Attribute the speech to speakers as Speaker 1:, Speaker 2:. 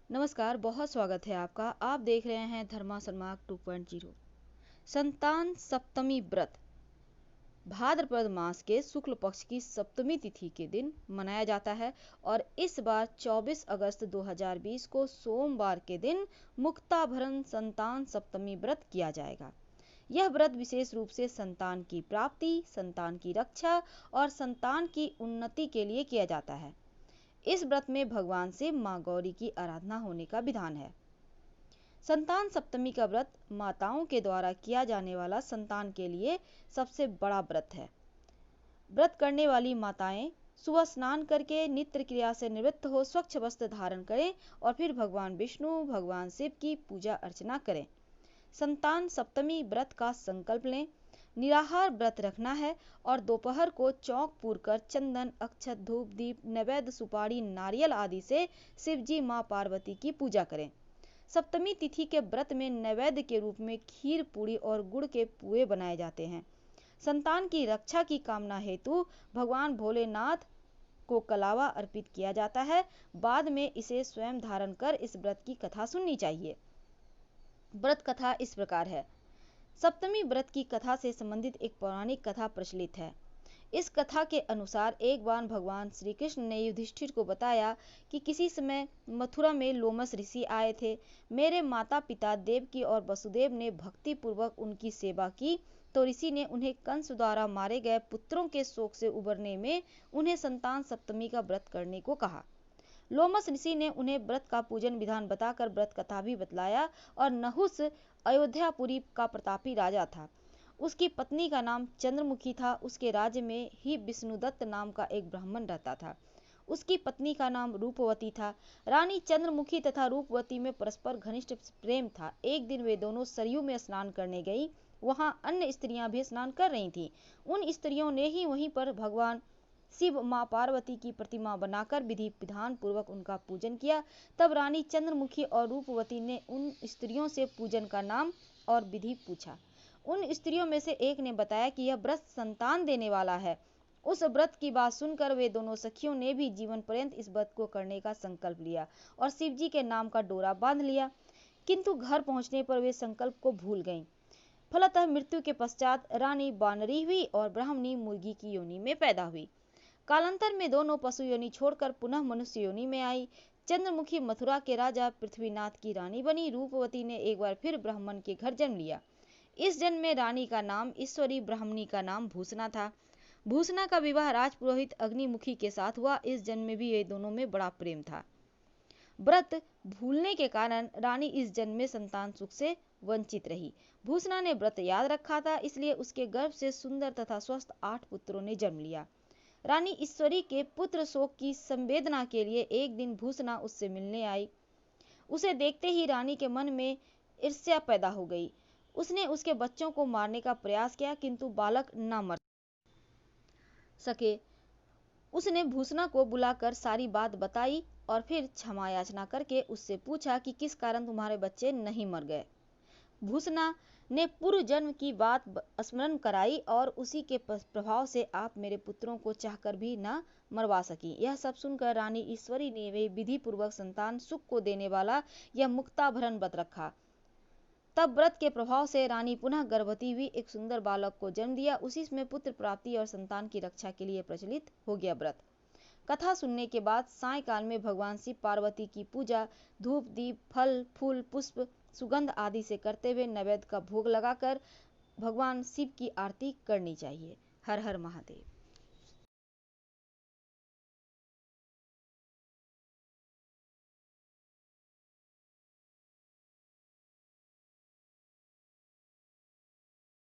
Speaker 1: नमस्कार, बहुत स्वागत है आपका। आप देख रहे हैं धर्मा सन्मार्ग 2.0। संतान सप्तमी व्रत भाद्रपद मास के शुक्ल पक्ष की सप्तमी तिथि के दिन मनाया जाता है और इस बार 24 अगस्त 2020 को सोमवार के दिन मुक्ताभरण संतान सप्तमी व्रत किया जाएगा। यह व्रत विशेष रूप से संतान की प्राप्ति, संतान की रक्षा और संतान की उन्नति के लिए किया जाता है। इस व्रत में भगवान शिव, मां गौरी की आराधना होने का विधान है। संतान सप्तमी का व्रत माताओं के द्वारा किया जाने वाला संतान के लिए सबसे बड़ा व्रत है। व्रत करने वाली माताएं सुबह स्नान करके नित्य क्रिया से निवृत्त हो स्वच्छ वस्त्र धारण करें और फिर भगवान विष्णु, भगवान शिव की पूजा अर्चना करें। संतान सप्तमी व्रत का संकल्प लें। निराहार व्रत रखना है और दोपहर को चौक पूरकर चंदन, अक्षत, धूप, दीप, नैवेद्य, सुपारी, नारियल आदि से शिवजी, मां पार्वती की पूजा करें। सप्तमी तिथि के व्रत में नैवेद्य के रूप में खीर, पूरी और गुड़ के पुए बनाए जाते हैं। संतान की रक्षा की कामना हेतु भगवान भोलेनाथ को कलावा अर्पित किया जाता है। बाद में इसे स्वयं धारण कर इस व्रत की कथा सुननी चाहिए। व्रत कथा इस प्रकार है। सप्तमी व्रत की कथा से संबंधित एक पौराणिक कथा प्रचलित है। इस कथा के अनुसार एक बार भगवान श्री कृष्ण ने युधिष्ठिर को बताया कि किसी समय मथुरा में लोमस ऋषि आए थे। मेरे माता पिता देवकी और वसुदेव ने भक्ति पूर्वक उनकी सेवा की तो ऋषि ने उन्हें कंस द्वारा मारे गए पुत्रों के शोक से उबरने में उन्हें संतान सप्तमी का व्रत करने को कहा। लोमस ऋषि ने उन्हें व्रत का पूजन विधान बताकर व्रत कथा भी बतलाया और नहुस अयोध्यापुरी का प्रतापी राजा था। उसकी पत्नी का नाम चंद्रमुखी था। उसके राज्य में ही विष्णुदत्त नाम का एक ब्राह्मण रहता था। उसकी पत्नी का नाम रूपवती था। रानी चंद्रमुखी तथा रूपवती में परस्पर घनिष्ठ प्रेम था। एक दिन वे दोनों सरयू में स्नान करने गई। वहां अन्य स्त्रियां भी स्नान कर रही थीं। उन स्त्रियों ने ही वहीं पर भगवान शिव, मां पार्वती की प्रतिमा बनाकर विधि विधान पूर्वक उनका पूजन किया। तब रानी चंद्रमुखी और रूपवती ने उन स्त्रियों से पूजन का नाम और विधि पूछा। उन स्त्रियों में से एक ने बताया कि यह व्रत संतान देने वाला है। उस व्रत की बात सुनकर वे दोनों सखियों ने भी जीवन पर्यंत इस व्रत को करने का संकल्प लिया और शिवजी के नाम का डोरा बांध लिया। किंतु घर पहुंचने पर वे संकल्प को भूल गईं। फलतः मृत्यु के पश्चात रानी वानरी हुई और ब्राह्मणी मुर्गी की योनि में पैदा हुई। कालांतर में दोनों पशु योनि छोड़कर पुनः मनुष्य योनि में आई। चंद्रमुखी मथुरा के राजा पृथ्वीनाथ की रानी बनी। रूपवती ने एक बार फिर ब्राह्मण के घर जन्म लिया। इस जन्म में रानी का नाम ईश्वरी, ब्राह्मणी का नाम भूषणा था। भूषणा का विवाह राजपुरोहित अग्निमुखी के साथ हुआ। इस जन्म में भी ये दोनों में बड़ा प्रेम था। व्रत भूलने के कारण रानी इस जन्म में संतान सुख से वंचित रही। भूषणा ने व्रत याद रखा था, इसलिए उसके गर्भ से सुंदर तथा स्वस्थ 8 पुत्रों ने जन्म लिया। रानी ईश्वरी के पुत्र शोक की संवेदना के लिए एक दिन भूषणा उससे मिलने आई। उसे देखते ही रानी के मन में ईर्ष्या पैदा हो गई। उसने उसके बच्चों को मारने का प्रयास किया किंतु बालक न मर सके। उसने भूषणा को बुलाकर सारी बात बताई और फिर क्षमा याचना करके उससे पूछा कि किस कारण तुम्हारे बच्चे नहीं मर गए। भूषणा ने पूर्व जन्म की बात स्मरण कराई और उसी के प्रभाव से आप मेरे पुत्रों को चाहकर भी न मरवा सकी। यह सब सुनकर रानी ईश्वरी ने वे विधि पूर्वक संतान सुख को देने वाला यह मुक्ताभरण व्रत रखा। तब व्रत के प्रभाव से रानी पुनः गर्भवती हुई, एक सुंदर बालक को जन्म दिया। उसी में पुत्र प्राप्ति और संतान की रक्षा के लिए प्रचलित हो गया व्रत। कथा सुनने के बाद सायंकाल में भगवान शिव पार्वती की पूजा धूप, दीप, फल, फूल, पुष्प, सुगंध आदि से करते हुए नैवेद्य का भोग लगाकर भगवान शिव की आरती करनी चाहिए। हर हर महादेव।